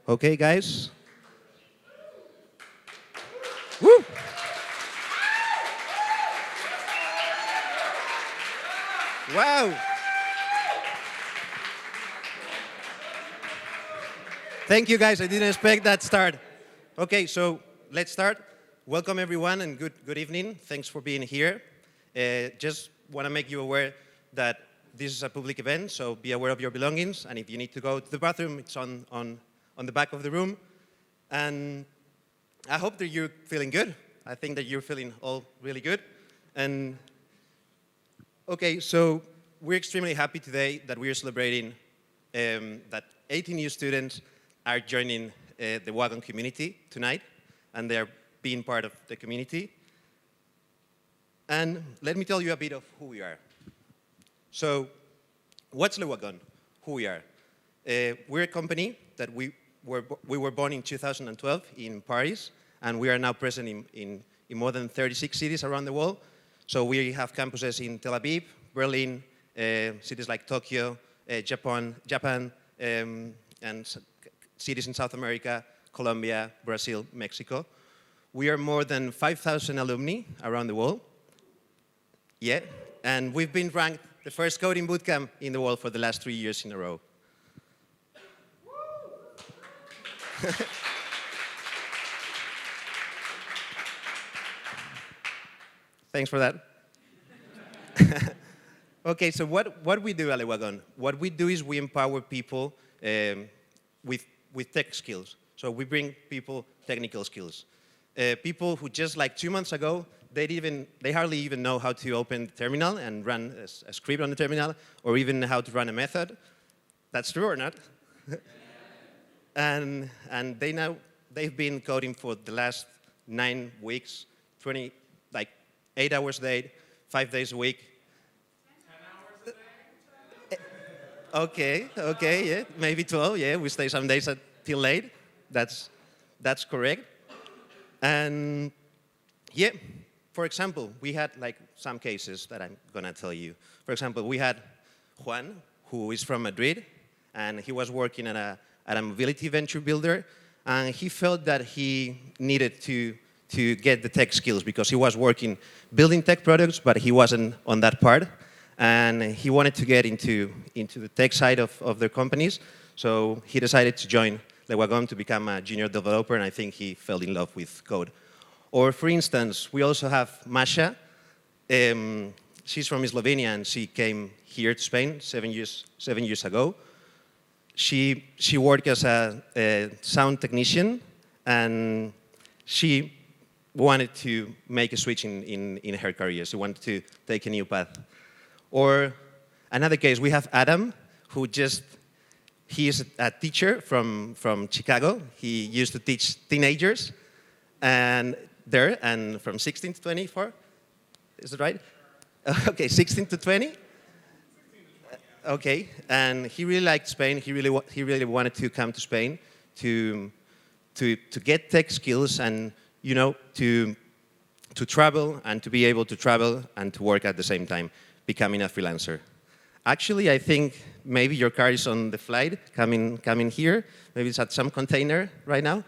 Okay, guys. Woo! Wow! Thank you, guys. I didn't expect that start. Okay, so let's start. Welcome, everyone, and good evening. Thanks for being here. Just want to make you aware that this is a public event, so be aware of your belongings. And if you need to go to the bathroom, it's on the back of the room. And I hope that you're feeling good. I think that you're feeling all really good. And okay, so we're extremely happy today that we are celebrating that 80 new students are joining the Wagon community tonight, and they're being part of the community. And let me tell you a bit of who we are. So, what's Le Wagon? Who we are? We're a company that we were born in 2012 in Paris, and we are now present in more than 36 cities around the world. So we have campuses in Tel Aviv, Berlin, cities like Tokyo, Japan, and cities in South America, Colombia, Brazil, Mexico. We are more than 5,000 alumni around the world. Yeah, and we've been ranked the first coding bootcamp in the world for the last 3 years in a row. Thanks for that. Okay, so what we do at Le Wagon? What we do is we empower people with tech skills. So we bring people technical skills. People who just like 2 months ago, they hardly even know how to open the terminal and run a script on the terminal, or even how to run a method. That's true or not? and they've been coding for the last 9 weeks, 8 hours a day, 5 days a week. 10 hours a day? Okay, yeah, maybe 12, yeah. We stay some days till late. That's correct. And yeah, for example, we had some cases that I'm gonna tell you. For example, we had Juan, who is from Madrid, and he was working at a mobility venture builder, and he felt that he needed to get the tech skills because he was working building tech products, but he wasn't on that part. And he wanted to get into the tech side of their companies. So he decided to join Le Wagon to become a junior developer, and I think he fell in love with code. Or for instance, we also have Masha. She's from Slovenia, and she came here to Spain 7 years ago. She worked as a sound technician, and she wanted to make a switch in her career. She wanted to take a new path. Or another case, we have Adam, he is a teacher from Chicago. He used to teach teenagers and from 16 to 24. Is it right? Okay, 16 to 20? Okay, and he really liked Spain. He really wanted to come to Spain to get tech skills and to travel and to be able to travel and to work at the same time, becoming a freelancer. Actually, I think maybe your car is on the flight, coming here. Maybe it's at some container right now.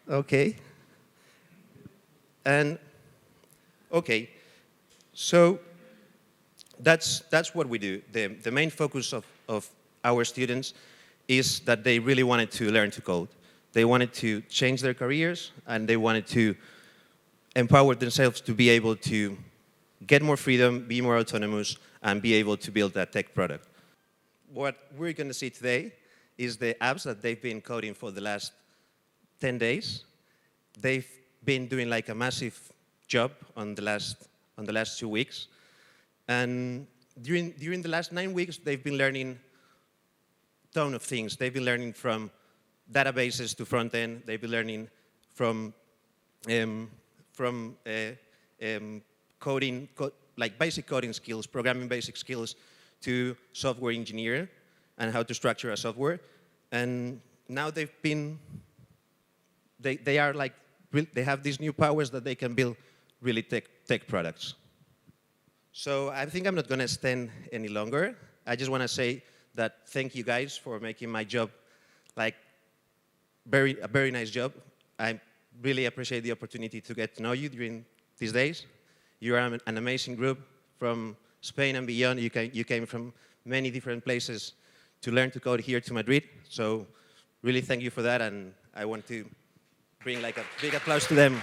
Okay. And okay, so that's what we do. The main focus of our students is that they really wanted to learn to code. They wanted to change their careers, and they wanted to empower themselves to be able to get more freedom, be more autonomous, and be able to build that tech product. What we're going to see today is the apps that they've been coding for the last 10 days. They've been doing a massive job on the last 2 weeks. And during the last 9 weeks, they've been learning a ton of things. They've been learning from databases to front end. They've been learning from coding, basic coding skills, programming basic skills, to software engineer and how to structure a software. And now they have these new powers that they can build really tech products. So I think I'm not going to stand any longer. I just want to say that thank you guys for making my job a very nice job. I really appreciate the opportunity to get to know you during these days. You are an amazing group from Spain and beyond. You came from many different places to learn to code here to Madrid. So really thank you for that, and I want to bring like a big applause to them.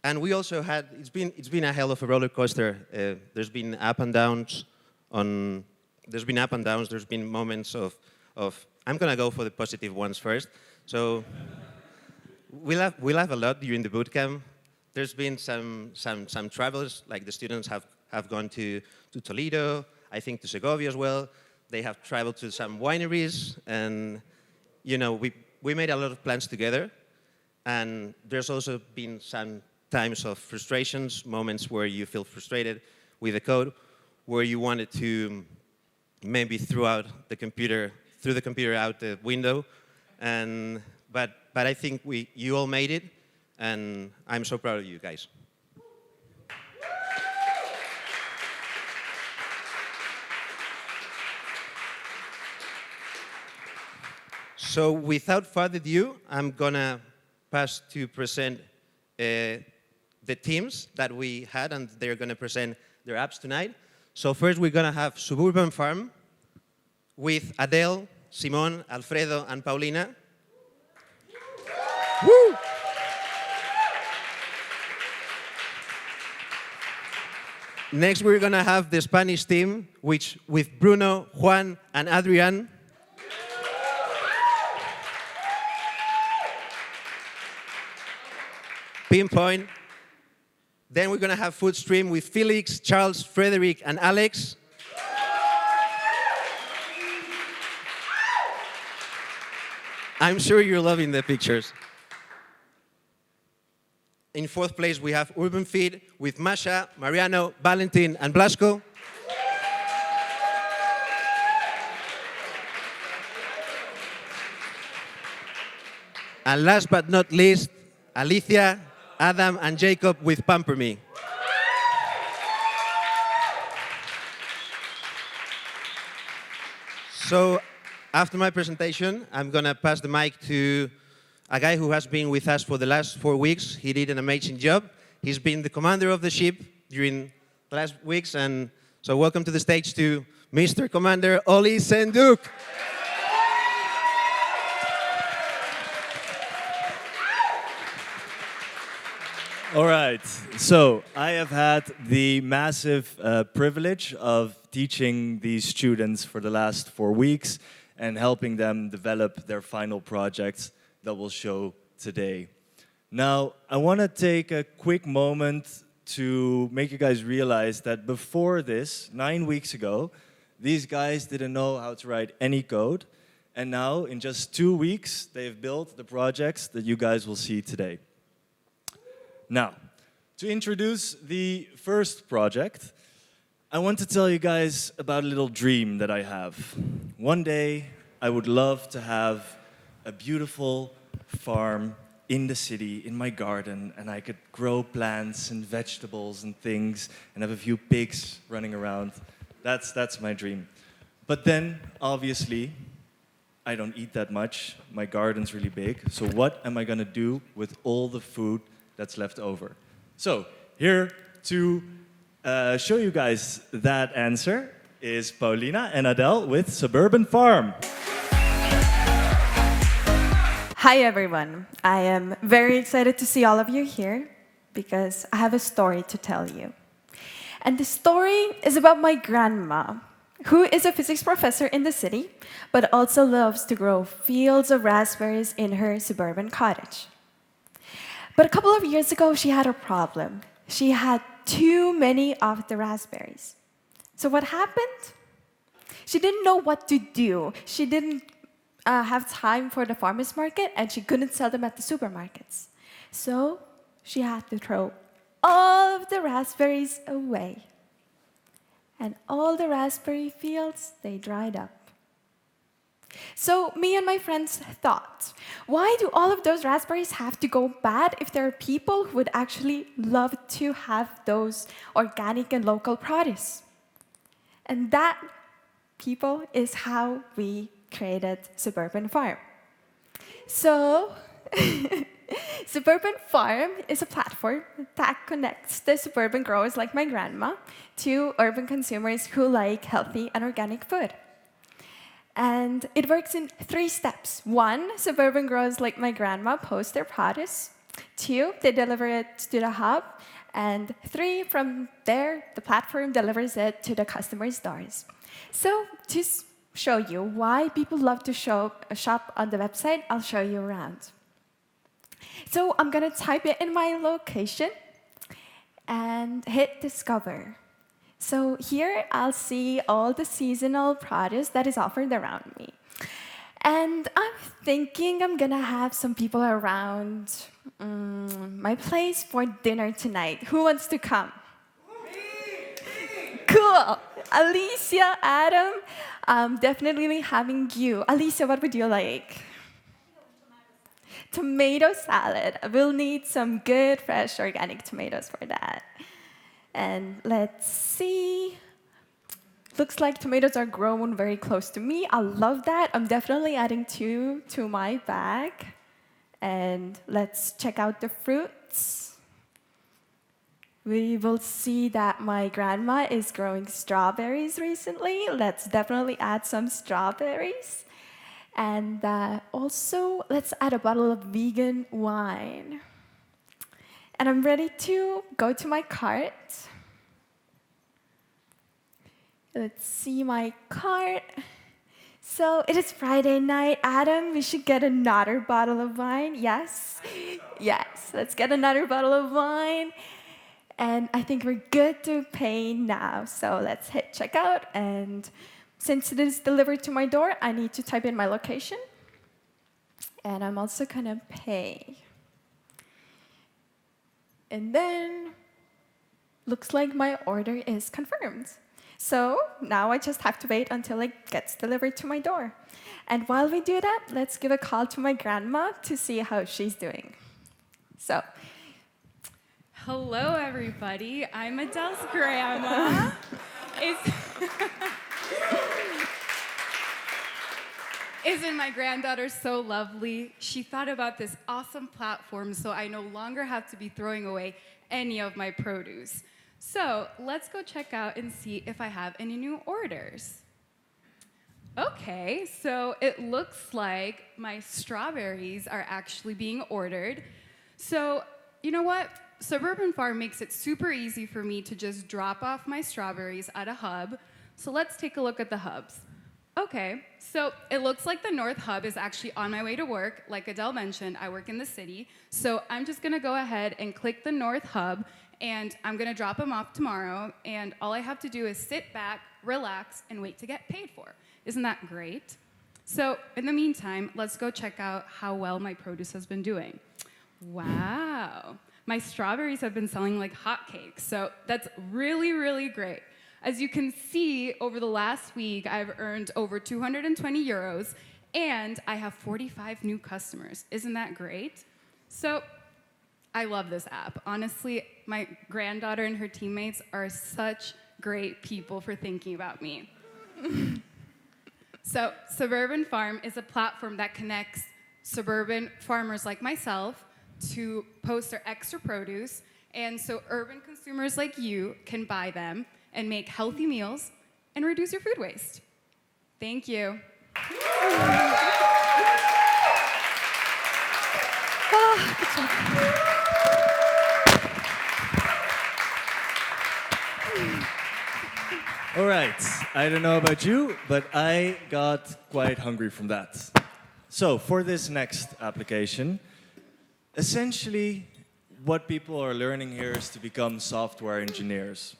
And we also had, it's been a hell of a roller coaster. There's been up and downs there's been moments of I'm gonna go for the positive ones first. So we'll have a lot during the bootcamp. There's been some travels, like the students have gone to Toledo, I think to Segovia as well. They have traveled to some wineries, and you know, we made a lot of plans together. And there's also been some times of frustrations, moments where you feel frustrated with the code, where you wanted to maybe throw the computer out the window. But I think you all made it, and I'm so proud of you guys. So without further ado, I'm gonna pass to present the teams that we had, and they're going to present their apps tonight. So first we're going to have Suburban Farm with Adele, Simon, Alfredo, and Paulina. Woo! Next we're going to have the Spanish team, with Bruno, Juan, and Adrian. Pinpoint. Then we're going to have Food Stream with Felix, Charles, Frederick, and Alex. I'm sure you're loving the pictures. In fourth place, we have Urban Feed with Masha, Mariano, Valentin, and Blasco. And last but not least, Alicia, Adam, and Jacob with Pamper Me. So after my presentation, I'm going to pass the mic to a guy who has been with us for the last 4 weeks. He did an amazing job. He's been the commander of the ship during the last weeks. And so welcome to the stage to Mr. Commander Oli Senduk. All right, so I have had the massive privilege of teaching these students for the last 4 weeks and helping them develop their final projects that we'll show today. Now, I want to take a quick moment to make you guys realize that before this, 9 weeks ago, these guys didn't know how to write any code, and now, in just 2 weeks, they've built the projects that you guys will see today. Now, to introduce the first project, I want to tell you guys about a little dream that I have. One day, I would love to have a beautiful farm in the city, in my garden, and I could grow plants and vegetables and things and have a few pigs running around. That's my dream. But then, obviously, I don't eat that much. My garden's really big. So what am I going to do with all the food that's left over? So here to show you guys that answer is Paulina and Adele with Suburban Farm. Hi everyone. I am very excited to see all of you here because I have a story to tell you. And the story is about my grandma, who is a physics professor in the city, but also loves to grow fields of raspberries in her suburban cottage. But a couple of years ago, she had a problem. She had too many of the raspberries. So what happened? She didn't know what to do. She didn't have time for the farmer's market, and she couldn't sell them at the supermarkets. So she had to throw all of the raspberries away. And all the raspberry fields, they dried up. So me and my friends thought, why do all of those raspberries have to go bad if there are people who would actually love to have those organic and local produce? And that, people, is how we created Suburban Farm. So, Suburban Farm is a platform that connects the suburban growers like my grandma to urban consumers who like healthy and organic food. And it works in 3 steps. 1, suburban growers like my grandma post their produce. 2, they deliver it to the hub. And 3, from there, the platform delivers it to the customer's doors. So to show you why people love to shop on the website, I'll show you around. So I'm going to type it in my location and hit discover. So here I'll see all the seasonal produce that is offered around me. And I'm thinking I'm going to have some people around my place for dinner tonight. Who wants to come? Cool. Alicia, Adam, definitely having you. Alicia, what would you like? Tomato salad. We'll need some good, fresh, organic tomatoes for that. And let's see. Looks like tomatoes are grown very close to me. I love that. I'm definitely adding 2 to my bag. And let's check out the fruits. We will see that my grandma is growing strawberries recently. Let's definitely add some strawberries. And also, let's add a bottle of vegan wine. And I'm ready to go to my cart. Let's see my cart. So it is Friday night. Adam, we should get another bottle of wine. Yes? Yes, let's get another bottle of wine. And I think we're good to pay now. So let's hit checkout. And since it is delivered to my door, I need to type in my location. And I'm also going to pay. And then, looks like my order is confirmed. So now I just have to wait until it gets delivered to my door. And while we do that, let's give a call to my grandma to see how she's doing. So, hello, everybody. I'm Adele's grandma. Isn't my granddaughter so lovely? She thought about this awesome platform so I no longer have to be throwing away any of my produce. So let's go check out and see if I have any new orders. Okay, so it looks like my strawberries are actually being ordered. So you know what? Suburban Farm makes it super easy for me to just drop off my strawberries at a hub. So let's take a look at the hubs. Okay, so it looks like the North Hub is actually on my way to work. Like Adele mentioned, I work in the city. So I'm just gonna go ahead and click the North Hub, and I'm gonna drop them off tomorrow, and all I have to do is sit back, relax, and wait to get paid for. Isn't that great? So in the meantime, let's go check out how well my produce has been doing. Wow, my strawberries have been selling like hotcakes, so that's really, really great. As you can see, over the last week, I've earned over 220 euros, and I have 45 new customers. Isn't that great? So I love this app. Honestly, my granddaughter and her teammates are such great people for thinking about me. So Suburban Farm is a platform that connects suburban farmers like myself to post their extra produce, and so urban consumers like you can buy them and make healthy meals and reduce your food waste. Thank you. All right, I don't know about you, but I got quite hungry from that. So for this next application, essentially what people are learning here is to become software engineers.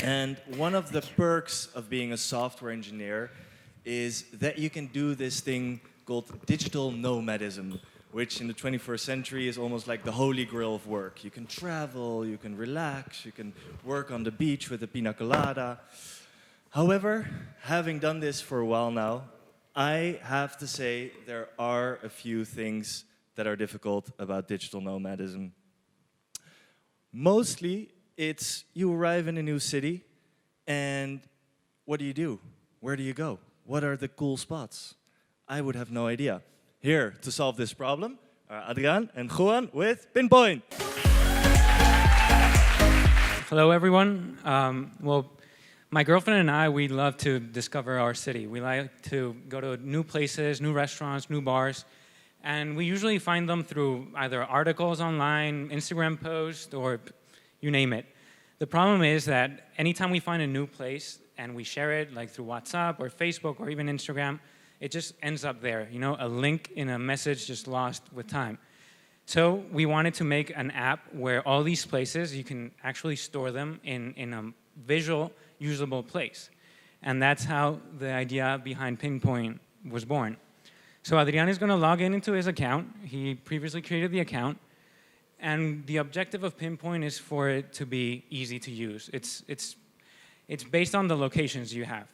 And one of the perks of being a software engineer is that you can do this thing called digital nomadism, which in the 21st century is almost like the holy grail of work. You can travel, you can relax, you can work on the beach with a pina colada. However, having done this for a while now, I have to say there are a few things that are difficult about digital nomadism. Mostly, it's you arrive in a new city, and what do? Where do you go? What are the cool spots? I would have no idea. Here to solve this problem are Adrián and Juan with Pinpoint. Hello, everyone. Well, my girlfriend and I, we love to discover our city. We like to go to new places, new restaurants, new bars, and we usually find them through either articles online, Instagram posts, or you name it. The problem is that anytime we find a new place and we share it, like through WhatsApp or Facebook or even Instagram, it just ends up there, you know, a link in a message just lost with time. So we wanted to make an app where all these places, you can actually store them in a visual, usable place. And that's how the idea behind Pinpoint was born. So Adrián is going to log into his account. He previously created the account. And the objective of Pinpoint is for it to be easy to use. It's based on the locations you have.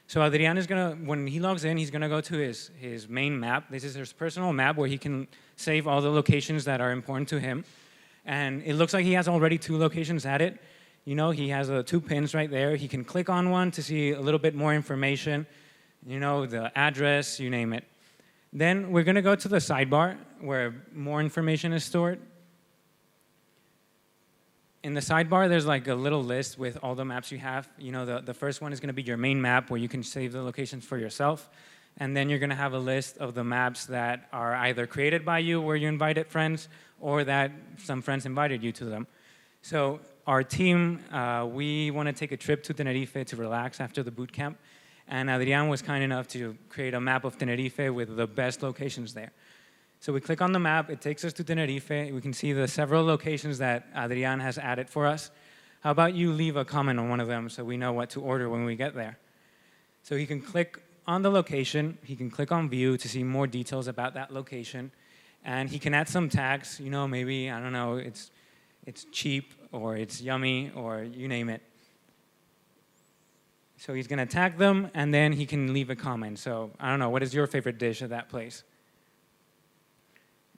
So Adrián is going to, when he logs in, he's going to go to his main map. This is his personal map where he can save all the locations that are important to him. And it looks like he has already 2 locations added. You know, he has 2 pins right there. He can click on one to see a little bit more information, you know, the address, you name it. Then we're going to go to the sidebar where more information is stored. In the sidebar, there's like a little list with all the maps you have. You know, the first one is going to be your main map where you can save the locations for yourself. And then you're going to have a list of the maps that are either created by you where you invited friends or that some friends invited you to them. So our team, we want to take a trip to Tenerife to relax after the boot camp. And Adrián was kind enough to create a map of Tenerife with the best locations there. So we click on the map, it takes us to Tenerife. We can see the several locations that Adrián has added for us. How about you leave a comment on one of them so we know what to order when we get there? So he can click on the location, he can click on view to see more details about that location, and he can add some tags, you know, maybe, I don't know, it's cheap, or it's yummy, or you name it. So he's gonna tag them, and then he can leave a comment. So, I don't know, what is your favorite dish at that place?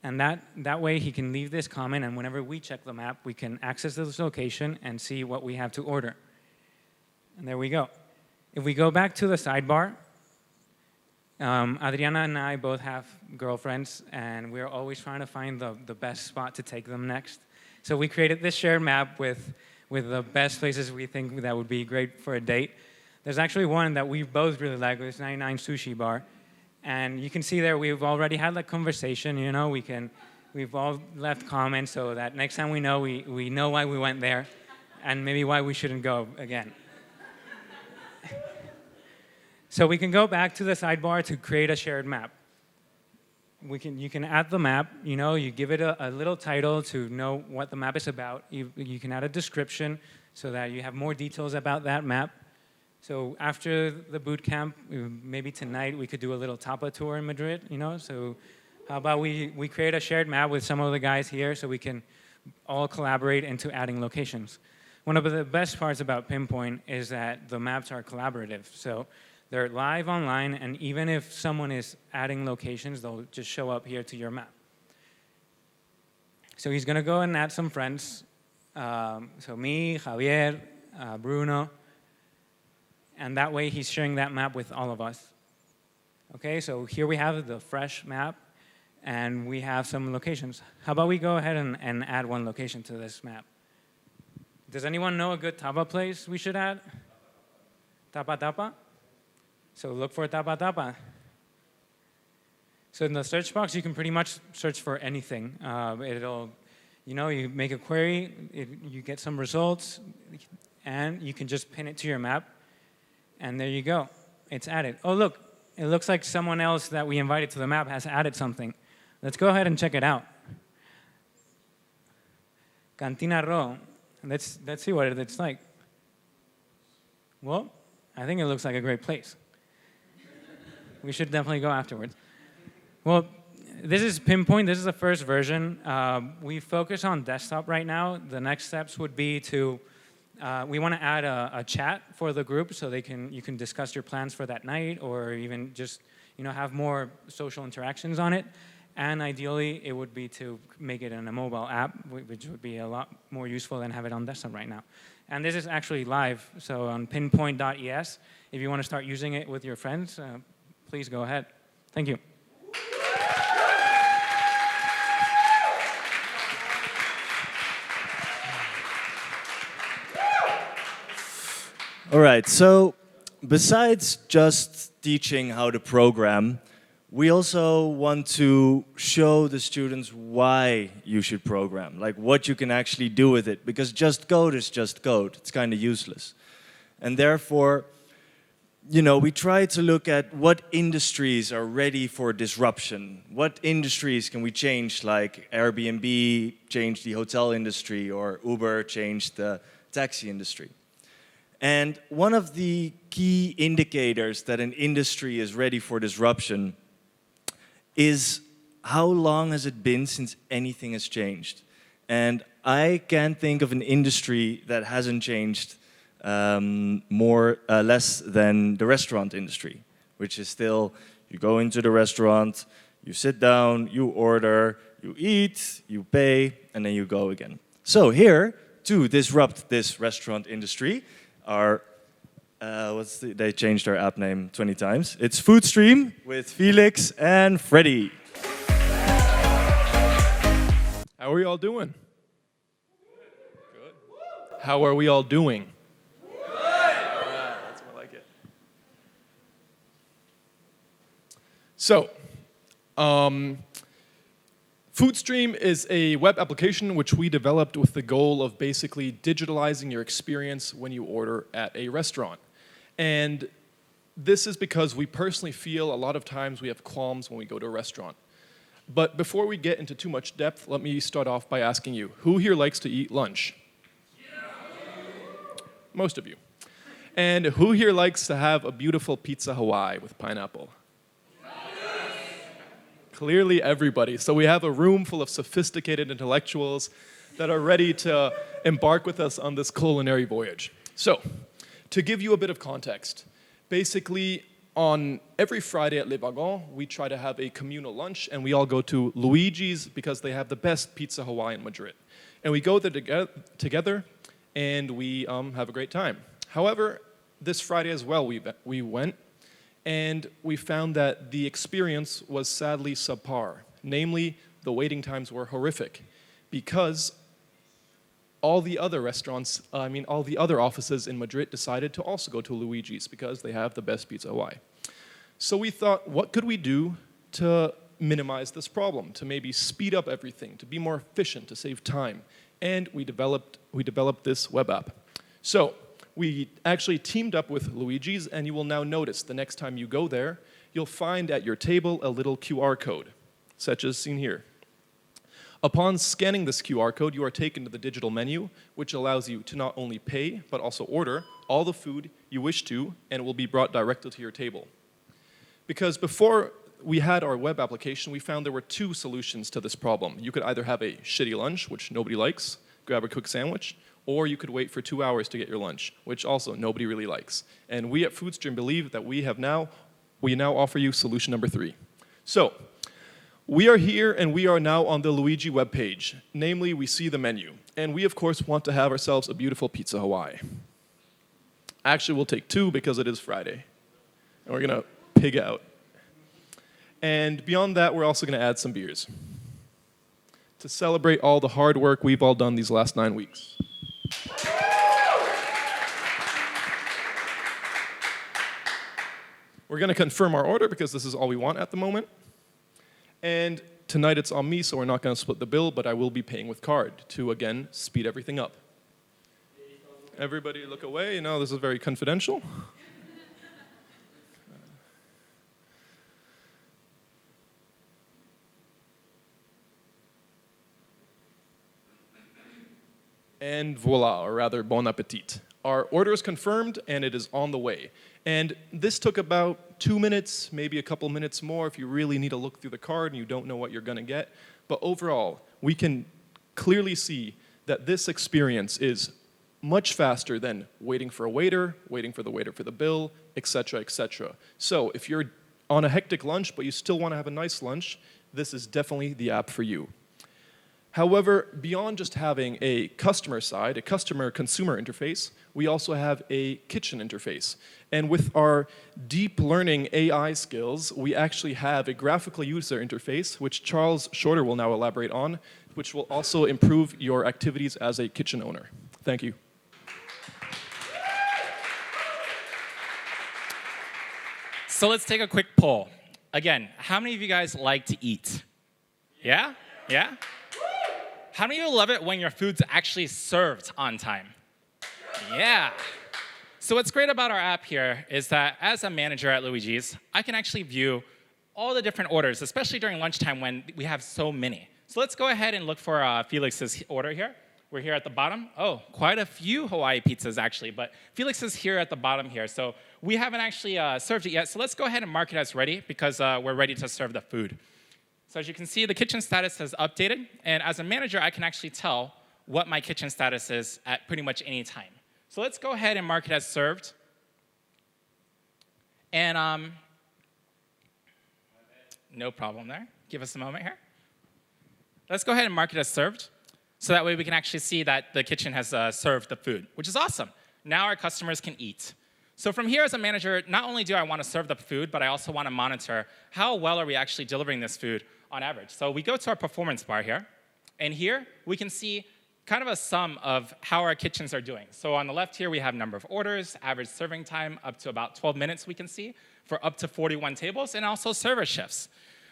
And that way he can leave this comment, and whenever we check the map, we can access this location and see what we have to order. And there we go. If we go back to the sidebar, Adriana and I both have girlfriends, and we're always trying to find the best spot to take them next. So we created this shared map with the best places we think that would be great for a date. There's actually one that we both really like, this 99 Sushi Bar. And you can see there we've already had that conversation, you know, we've all left comments so that next time we know why we went there and maybe why we shouldn't go again. So we can go back to the sidebar to create a shared map. You can add the map, you know, you give it a little title to know what the map is about. You can add a description so that you have more details about that map. So after the boot camp, maybe tonight we could do a little tapa tour in Madrid, you know? So how about we create a shared map with some of the guys here so we can all collaborate into adding locations. One of the best parts about Pinpoint is that the maps are collaborative. So they're live online, and even if someone is adding locations, they'll just show up here to your map. So he's gonna go and add some friends. So me, Javier, Bruno, and that way he's sharing that map with all of us. Okay, so here we have the fresh map, and we have some locations. How about we go ahead and add one location to this map? Does anyone know a good tapa place we should add? Tapa Tapa? So look for Tapa Tapa. So in the search box, you can pretty much search for anything. It'll, you know, you make a query, you get some results, and you can just pin it to your map. And there you go, it's added. Oh look, it looks like someone else that we invited to the map has added something. Let's go ahead and check it out. Cantina Ro, let's see what it's like. Well, I think it looks like a great place. We should definitely go afterwards. Well, this is Pinpoint, this is the first version. We focus on desktop right now. The next steps would be to we want to add a chat for the group so you can discuss your plans for that night, or even just have more social interactions on it. And ideally, it would be to make it in a mobile app, which would be a lot more useful than have it on desktop right now. And this is actually live, so on pinpoint.es. If you want to start using it with your friends, please go ahead. Thank you. All right, so besides just teaching how to program, we also want to show the students why you should program, like what you can actually do with it, because just code is just code. It's kind of useless. And therefore, we try to look at what industries are ready for disruption. What industries can we change, like Airbnb changed the hotel industry or Uber changed the taxi industry. And one of the key indicators that an industry is ready for disruption is how long has it been since anything has changed. And I can't think of an industry that hasn't changed less than the restaurant industry, which is still, you go into the restaurant, you sit down, you order, you eat, you pay, and then you go again. So here, to disrupt this restaurant industry, they changed their app name 20 times. It's Foodstream with Felix and Freddy. How are we all doing? Good. How are we all doing? That's more like it. So, Foodstream is a web application which we developed with the goal of basically digitalizing your experience when you order at a restaurant. And this is because we personally feel a lot of times we have qualms when we go to a restaurant. But before we get into too much depth, let me start off by asking you, who here likes to eat lunch? Most of you. And who here likes to have a beautiful pizza Hawaii with pineapple? Clearly everybody. So we have a room full of sophisticated intellectuals that are ready to embark with us on this culinary voyage. So, to give you a bit of context, basically on every Friday at Le Wagon, we try to have a communal lunch and we all go to Luigi's because they have the best pizza Hawaii in Madrid. And we go there together and we have a great time. However, this Friday as well we went, and we found that the experience was sadly subpar. Namely, the waiting times were horrific because all the other restaurants, all the other offices in Madrid decided to also go to Luigi's because they have the best pizza Hawaii. So we thought, what could we do to minimize this problem, to maybe speed up everything, to be more efficient, to save time? And we developed this web app. So we actually teamed up with Luigi's, and you will now notice the next time you go there, you'll find at your table a little QR code, such as seen here. Upon scanning this QR code, you are taken to the digital menu, which allows you to not only pay, but also order all the food you wish to, and it will be brought directly to your table. Because before we had our web application, we found there were two solutions to this problem. You could either have a shitty lunch, which nobody likes, grab a quick sandwich, or you could wait for 2 hours to get your lunch, which also nobody really likes. And we at Foodstream believe that we now offer you solution number 3. So, we are here and we are now on the Luigi webpage. Namely, we see the menu. And we, of course, want to have ourselves a beautiful pizza Hawaii. Actually, we'll take 2 because it is Friday. And we're going to pig out. And beyond that, we're also going to add some beers to celebrate all the hard work we've all done these last 9 weeks. We're going to confirm our order because this is all we want at the moment. And tonight it's on me, so we're not going to split the bill, but I will be paying with card to, again, speed everything up. Everybody look away. No, this is very confidential. And voila, or rather, bon appetit. Our order is confirmed, and it is on the way. And this took about 2 minutes, maybe a couple minutes more if you really need to look through the card and you don't know what you're going to get. But overall, we can clearly see that this experience is much faster than waiting for a waiter, waiting for the waiter for the bill, etc., etc. So if you're on a hectic lunch, but you still want to have a nice lunch, this is definitely the app for you. However, beyond just having a customer side, a customer-consumer interface, we also have a kitchen interface. And with our deep learning AI skills, we actually have a graphical user interface, which Charles Shorter will now elaborate on, which will also improve your activities as a kitchen owner. Thank you. So let's take a quick poll. Again, how many of you guys like to eat? Yeah? Yeah? How many of you love it when your food's actually served on time? Yeah. So what's great about our app here is that as a manager at Luigi's, I can actually view all the different orders, especially during lunchtime when we have so many. So let's go ahead and look for Felix's order here. We're here at the bottom. Oh, quite a few Hawaii pizzas actually, but Felix is here at the bottom here. So we haven't actually served it yet. So let's go ahead and mark it as ready because we're ready to serve the food. So as you can see, the kitchen status has updated. And as a manager, I can actually tell what my kitchen status is at pretty much any time. So let's go ahead and mark it as served. And no problem there. Give us a moment here. Let's go ahead and mark it as served. So that way we can actually see that the kitchen has served the food, which is awesome. Now our customers can eat. So from here as a manager, not only do I want to serve the food, but I also want to monitor how well are we actually delivering this food on average. So we go to our performance bar here, and here we can see kind of a sum of how our kitchens are doing. So on the left here, we have number of orders, average serving time up to about 12 minutes we can see for up to 41 tables, and also server shifts.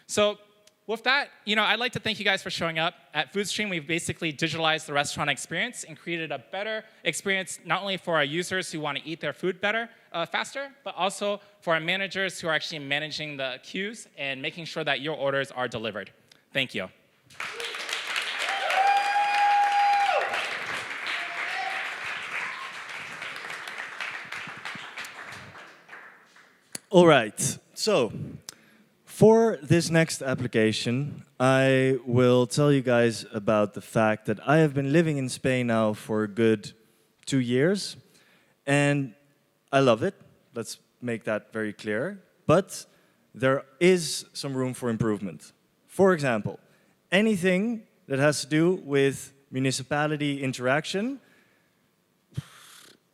So with that, I'd like to thank you guys for showing up. At FoodStream, we've basically digitalized the restaurant experience and created a better experience not only for our users who want to eat their food better, faster, but also for our managers who are actually managing the queues and making sure that your orders are delivered. Thank you. All right, so for this next application, I will tell you guys about the fact that I have been living in Spain now for a good 2 years, and I love it. Let's make that very clear. But there is some room for improvement. For example, anything that has to do with municipality interaction,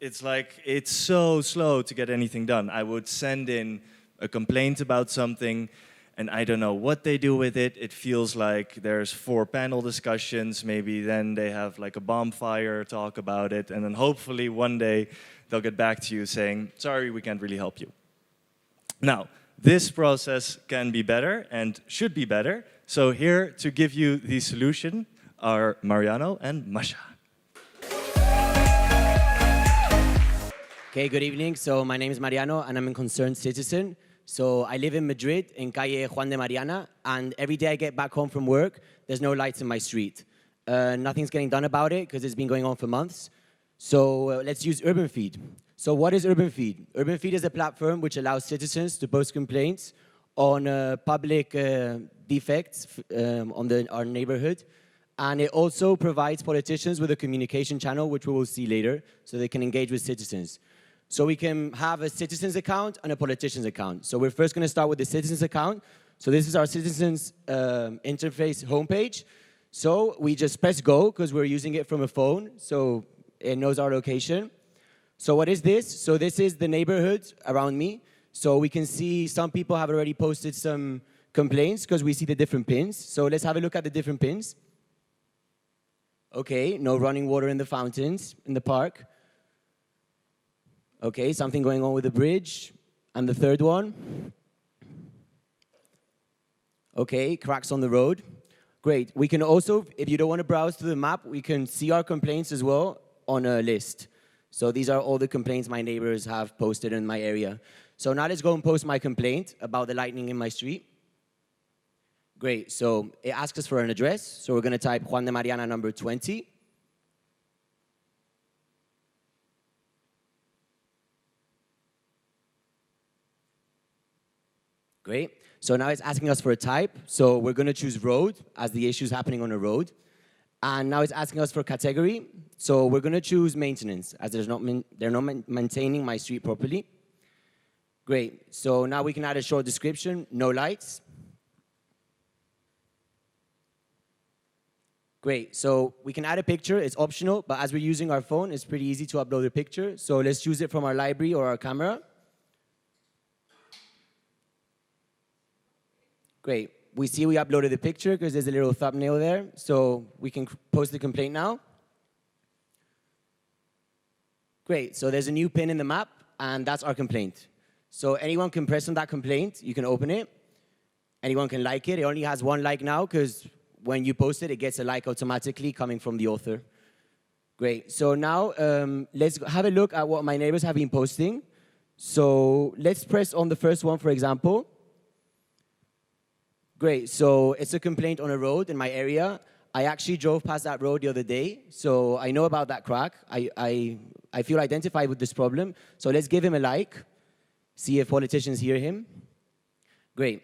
it's so slow to get anything done. I would send in a complaint about something, and I don't know what they do with it. It feels like there's 4 panel discussions, maybe then they have like a bonfire talk about it, and then hopefully one day they'll get back to you saying, sorry, we can't really help you. Now, this process can be better and should be better. So here to give you the solution are Mariano and Masha. Okay, good evening. So my name is Mariano, and I'm a concerned citizen. So I live in Madrid, in Calle Juan de Mariana, and every day I get back home from work, there's no lights in my street. Nothing's getting done about it because it's been going on for months. So let's use Urban Feed. So what is Urban Feed? Urban Feed is a platform which allows citizens to post complaints on public defects on our neighborhood. And it also provides politicians with a communication channel, which we will see later, so they can engage with citizens. So we can have a citizen's account and a politician's account. So we're first going to start with the citizen's account. So this is our citizen's interface homepage. So we just press go because we're using it from a phone, so it knows our location. So what is this? So this is the neighborhood around me. So we can see some people have already posted some complaints because we see the different pins. So let's have a look at the different pins. Okay, no running water in the fountains in the park. Okay, something going on with the bridge. And the third one. Okay, cracks on the road. Great. We can also, if you don't want to browse to the map, we can see our complaints as well on a list. So these are all the complaints my neighbors have posted in my area. So now let's go and post my complaint about the lightning in my street. Great. So it asks us for an address. So we're going to type Juan de Mariana number 20. Great. So now it's asking us for a type. So we're going to choose road as the issue is happening on a road. And now it's asking us for category. So we're going to choose maintenance as they're not maintaining my street properly. Great. So now we can add a short description, no lights. Great. So we can add a picture. It's optional, but as we're using our phone, it's pretty easy to upload a picture. So let's choose it from our library or our camera. Great. We see we uploaded the picture because there's a little thumbnail there. So we can post the complaint now. Great. So there's a new pin in the map, and that's our complaint. So anyone can press on that complaint. You can open it. Anyone can like it. It only has one like now because when you post it, it gets a like automatically coming from the author. Great. So now let's have a look at what my neighbors have been posting. So let's press on the first one, for example. Great. So it's a complaint on a road in my area. I actually drove past that road the other day, so I know about that crack. I feel identified with this problem. So let's give him a like, see if politicians hear him. Great.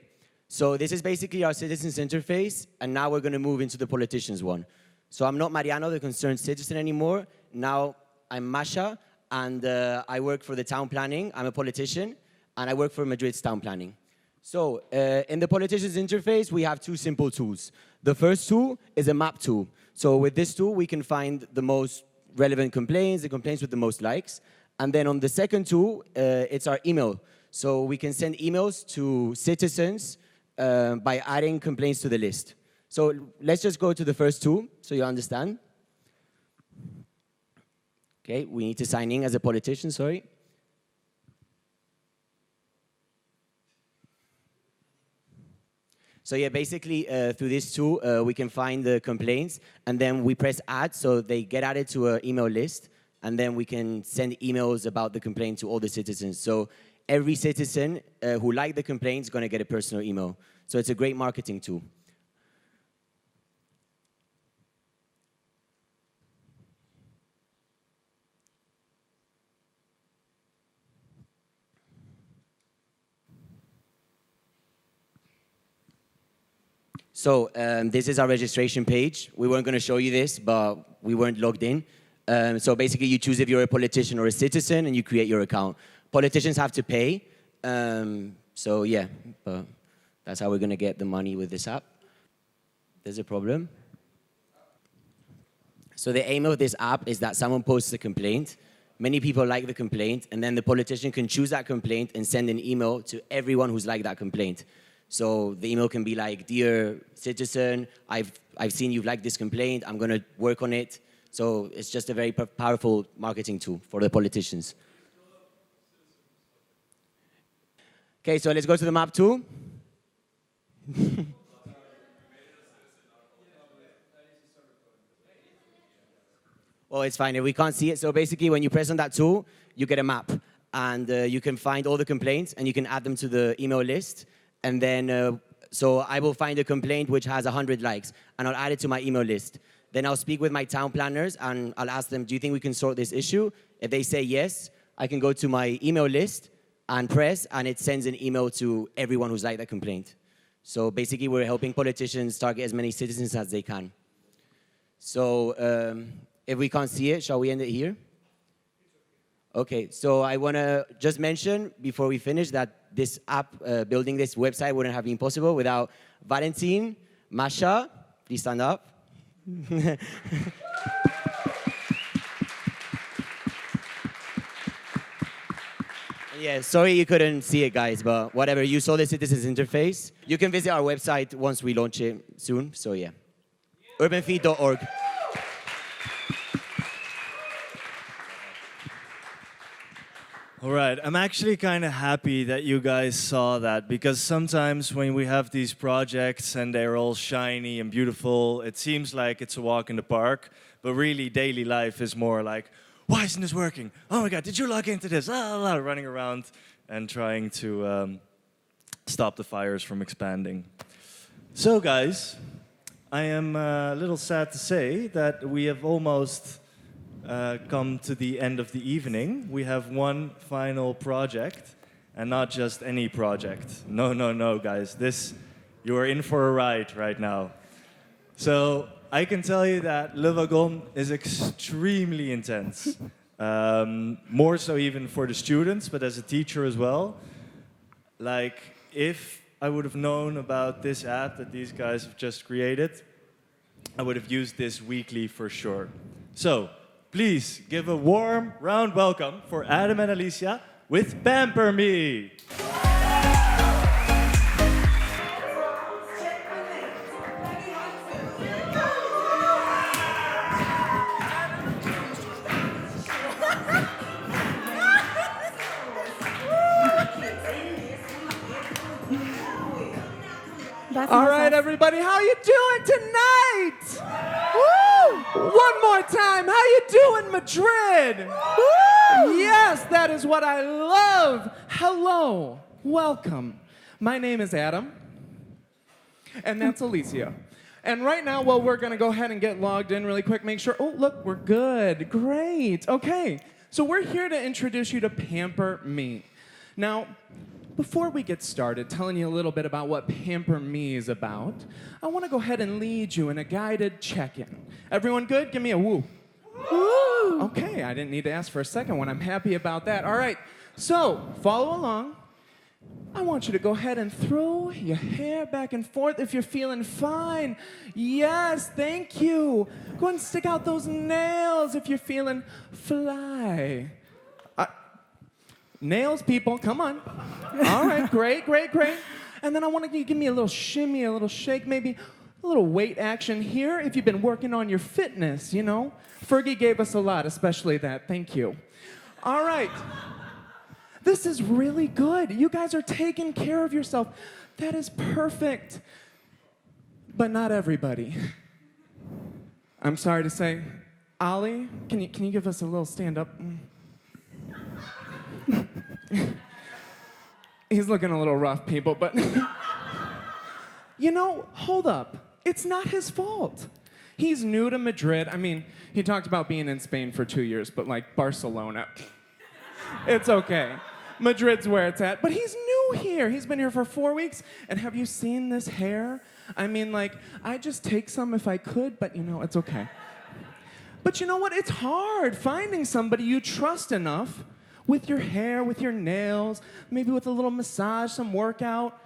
So this is basically our citizens interface, and now we're going to move into the politicians one. So I'm not Mariano, the concerned citizen anymore. Now I'm Masha, and I work for the town planning. I'm a politician, and I work for Madrid's town planning. So in the politicians interface, we have two simple tools. The first tool is a map tool. So with this tool, we can find the most relevant complaints, the complaints with the most likes. And then on the second tool, it's our email. So we can send emails to citizens by adding complaints to the list. So let's just go to the first tool so you understand. Okay, we need to sign in as a politician, sorry. So yeah, basically through this tool, we can find the complaints, and then we press add, so they get added to an email list, and then we can send emails about the complaint to all the citizens. So every citizen who liked the complaint is going to get a personal email. So it's a great marketing tool. So this is our registration page. We weren't going to show you this, but we weren't logged in. So basically, you choose if you're a politician or a citizen, and you create your account. Politicians have to pay. So yeah, but that's how we're going to get the money with this app. There's a problem. So the aim of this app is that someone posts a complaint. Many people like the complaint, and then the politician can choose that complaint and send an email to everyone who's liked that complaint. So the email can be like, dear citizen, I've seen you've liked this complaint. I'm going to work on it. So it's just a very powerful marketing tool for the politicians. Okay, so let's go to the map tool. Oh, it's fine. If we can't see it. So basically, when you press on that tool, you get a map. And you can find all the complaints, and you can add them to the email list. And then, so I will find a complaint which has 100 likes, and I'll add it to my email list. Then I'll speak with my town planners, and I'll ask them, do you think we can sort this issue? If they say yes, I can go to my email list and press, and it sends an email to everyone who's liked that complaint. So basically, we're helping politicians target as many citizens as they can. So if we can't see it, shall we end it here? Okay, so I want to just mention before we finish that this app, building this website wouldn't have been possible without Valentin, Masha, please stand up. Yeah, sorry you couldn't see it, guys, but whatever, you saw the citizens interface. You can visit our website once we launch it soon, so yeah. urbanfeed.org. All right, I'm actually kind of happy that you guys saw that, because sometimes when we have these projects and they're all shiny and beautiful, it seems like it's a walk in the park, but really daily life is more like, why isn't this working? Oh my God, did you log into this? Running around and trying to stop the fires from expanding. So guys, I am a little sad to say that we have almost come to the end of the evening. We have one final project, and not just any project. No, guys. You are in for a ride right now. So I can tell you that Le Wagon is extremely intense. More so even for the students, but as a teacher as well. Like, if I would have known about this app that these guys have just created, I would have used this weekly for sure. So, please give a warm round welcome for Adam and Alicia with Pamper Me. All right, everybody, how you doing tonight? Woo! One more time, how you doing, Madrid? Woo! Yes, that is what I love. Hello, welcome. My name is Adam, and that's Alicia. And right now, well, we're gonna go ahead and get logged in really quick, make sure, oh, look, we're good, great, okay. So we're here to introduce you to Pamper Me. Now, before we get started telling you a little bit about what Pamper Me is about, I want to go ahead and lead you in a guided check-in. Everyone good? Give me a woo. Woo! Okay, I didn't need to ask for a second one. I'm happy about that. All right, so follow along. I want you to go ahead and throw your hair back and forth if you're feeling fine. Yes, thank you. Go ahead and stick out those nails if you're feeling fly. Nails, people, come on. All right, great, great, great. And then I want you to give me a little shimmy, a little shake, maybe a little weight action here if you've been working on your fitness, you know. Fergie gave us a lot, especially that. Thank you. All right. This is really good. You guys are taking care of yourself. That is perfect. But not everybody. I'm sorry to say. Ollie, can you give us a little stand-up? He's looking a little rough, people, but you know, hold up. It's not his fault. He's new to Madrid. I mean, he talked about being in Spain for 2 years, but like Barcelona. It's okay. Madrid's where it's at. But he's new here. He's been here for 4 weeks. And have you seen this hair? I mean, like, I'd just take some if I could, but you know, it's okay. But you know what? It's hard finding somebody you trust enough with your hair, with your nails, maybe with a little massage, some workout.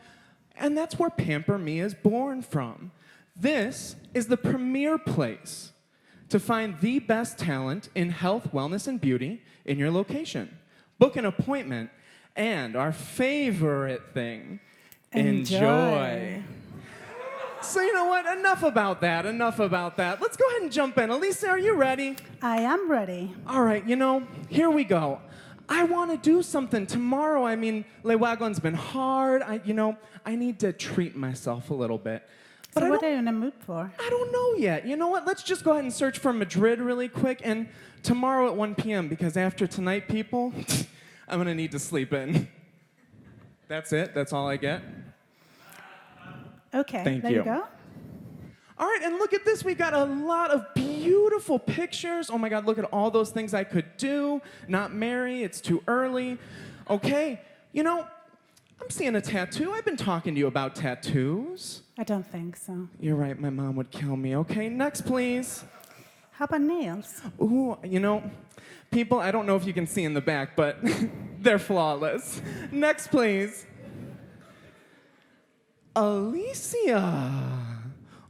And that's where Pamper Me is born from. This is the premier place to find the best talent in health, wellness, and beauty in your location. Book an appointment, and our favorite thing, enjoy. So you know what? Enough about that, enough about that. Let's go ahead and jump in. Elisa, are you ready? I am ready. All right, you know, here we go. I want to do something tomorrow. I mean, Le Wagon's been hard. I need to treat myself a little bit. But so what are you in the mood for? I don't know yet. You know what? Let's just go ahead and search for Madrid really quick. And tomorrow at 1 p.m., because after tonight, people, I'm going to need to sleep in. That's it. That's all I get. Okay, Thank there you go. All right, and look at this. We got a lot of beautiful pictures. Oh my God, look at all those things I could do. Not marry, it's too early. Okay, you know, I'm seeing a tattoo. I've been talking to you about tattoos. I don't think so. You're right, my mom would kill me. Okay, next, please. How about nails? Ooh, you know, people, I don't know if you can see in the back, but they're flawless. Next, please. Alicia.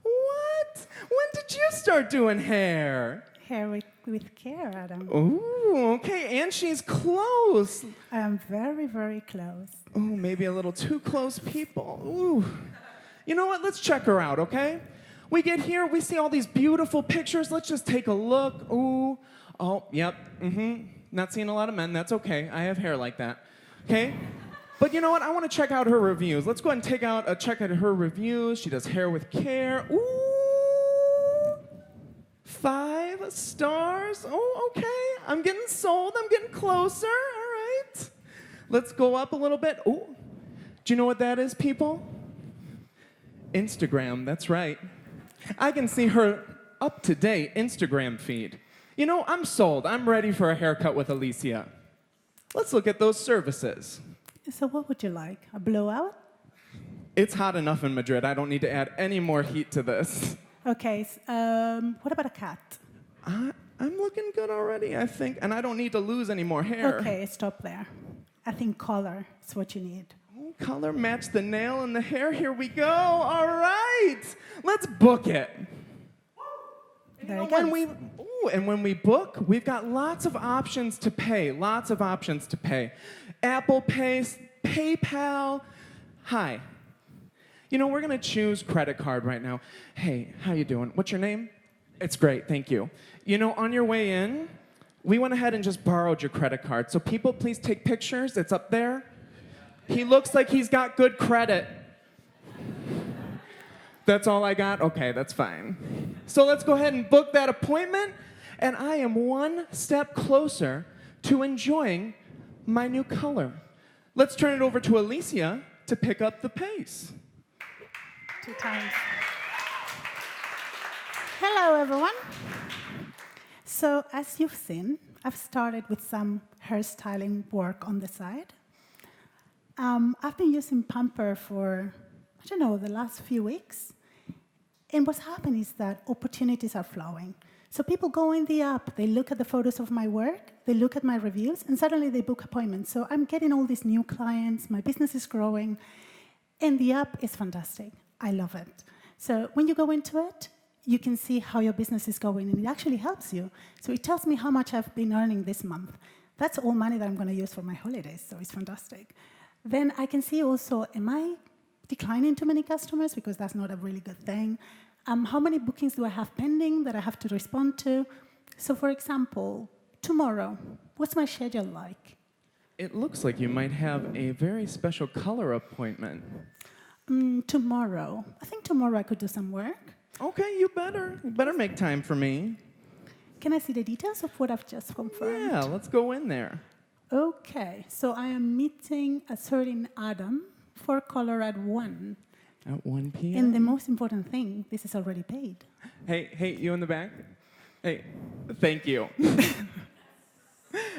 What? When did you start doing hair? Hair with care, Adam. Ooh, okay, and she's close. I am very, very close. Ooh, maybe a little too close, people. Ooh. You know what? Let's check her out, okay? We get here, we see all these beautiful pictures. Let's just take a look. Ooh. Oh, yep. Not seeing a lot of men. That's okay. I have hair like that. Okay? But you know what? I want to check out her reviews. Let's go ahead and take out a check at her reviews. She does hair with care. Ooh. 5 stars. Oh, okay. I'm getting sold. I'm getting closer. All right. Let's go up a little bit. Oh. Do you know what that is, people? Instagram. That's right. I can see her up-to-date Instagram feed. You know, I'm sold. I'm ready for a haircut with Alicia. Let's look at those services. So what would you like? A blowout? It's hot enough in Madrid. I don't need to add any more heat to this. Okay, what about a cat? I'm looking good already, I think. And I don't need to lose any more hair. Okay, stop there. I think color is what you need. color match the nail and the hair. Here we go. All right. Let's book it. Very And when we book, we've got lots of options to pay. Lots of options to pay. Apple Pay, PayPal. Hi. You know, we're going to choose credit card right now. Hey, how you doing? What's your name? It's great, thank you. You know, on your way in, we went ahead and just borrowed your credit card. So people, please take pictures. It's up there. He looks like he's got good credit. That's all I got? Okay, that's fine. So let's go ahead and book that appointment. And I am one step closer to enjoying my new color. Let's turn it over to Alicia to pick up the pace. 2 times. Hello, everyone. So, as you've seen, I've started with some hairstyling work on the side. I've been using Pamper for, I don't know, the last few weeks. And what's happened is that opportunities are flowing. So people go in the app, they look at the photos of my work, they look at my reviews, and suddenly they book appointments. So I'm getting all these new clients, my business is growing, and the app is fantastic. I love it. So when you go into it, you can see how your business is going, and it actually helps you. So it tells me how much I've been earning this month. That's all money that I'm going to use for my holidays, so it's fantastic. Then I can see also, am I declining too many customers? Because that's not a really good thing. How many bookings do I have pending that I have to respond to? So for example, tomorrow, what's my schedule like? It looks like you might have a very special color appointment. Tomorrow. I think tomorrow I could do some work. Okay, you better make time for me. Can I see the details of what I've just confirmed? Yeah, let's go in there. Okay, so I am meeting a certain Adam for color at 1. At 1 p.m. And the most important thing, this is already paid. Hey, you in the back? Hey, thank you.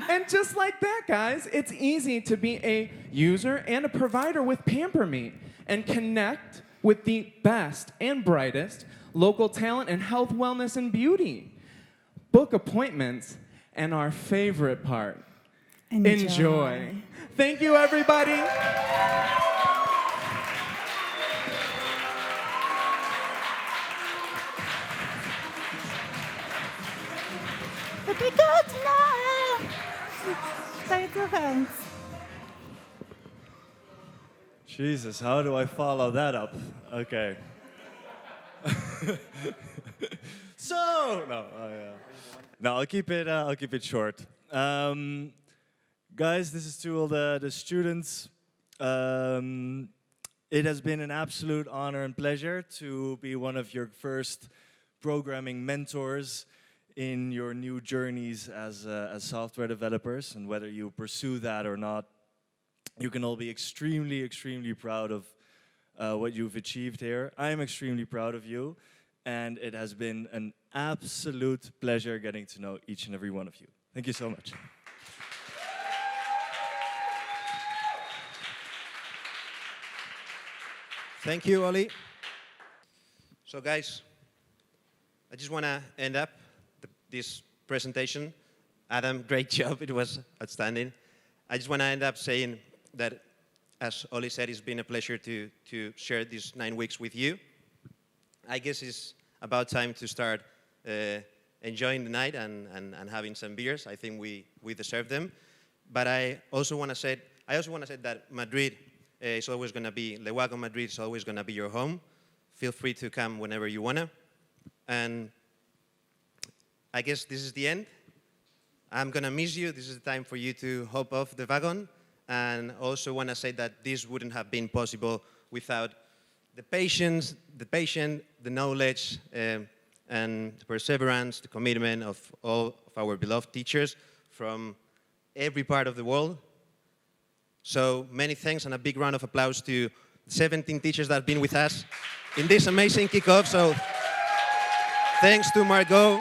And just like that, guys, it's easy to be a user and a provider with PamperMe and connect with the best and brightest local talent in health, wellness, and beauty. Book appointments, and our favorite part, enjoy. Thank you, everybody. Be good now. Take your hands. Jesus, how do I follow that up? Okay. So no, I'll keep it short. Guys, this is to all the students. It has been an absolute honor and pleasure to be one of your first programming mentors in your new journeys as software developers, and whether you pursue that or not, you can all be extremely, extremely proud of what you've achieved here. I am extremely proud of you, and it has been an absolute pleasure getting to know each and every one of you. Thank you so much. Thank you, Oli. So guys, I just want to end up this presentation. Adam, great job. It was outstanding. I just want to end up saying that, as Oli said, it's been a pleasure to share these 9 weeks with you. I guess it's about time to start enjoying the night and having some beers. I think we deserve them. But I also want to say that Madrid is always going to be, the Wagon Madrid is always going to be your home. Feel free to come whenever you want to. And I guess this is the end. I'm going to miss you. This is the time for you to hop off the wagon. And also want to say that this wouldn't have been possible without the patience, the knowledge, and the perseverance, the commitment of all of our beloved teachers from every part of the world. So many thanks and a big round of applause to 17 teachers that have been with us in this amazing kickoff. So thanks to Margot.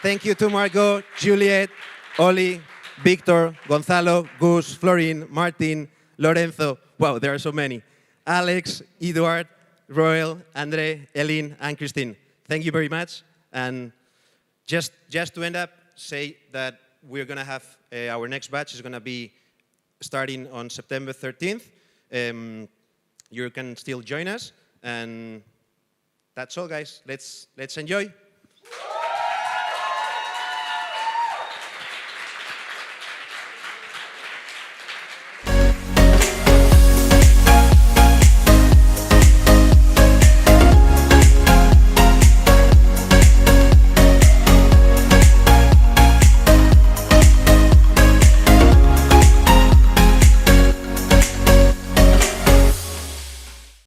Thank you to Margot, Juliet, Oli, Victor, Gonzalo, Gus, Florin, Martin, Lorenzo. Wow, there are so many. Alex, Eduard, Royal, Andre, Eileen, and Christine. Thank you very much. And just to end up, say that we're going to have our next batch is going to be starting on September 13th. You can still join us, and that's all, guys. Let's enjoy.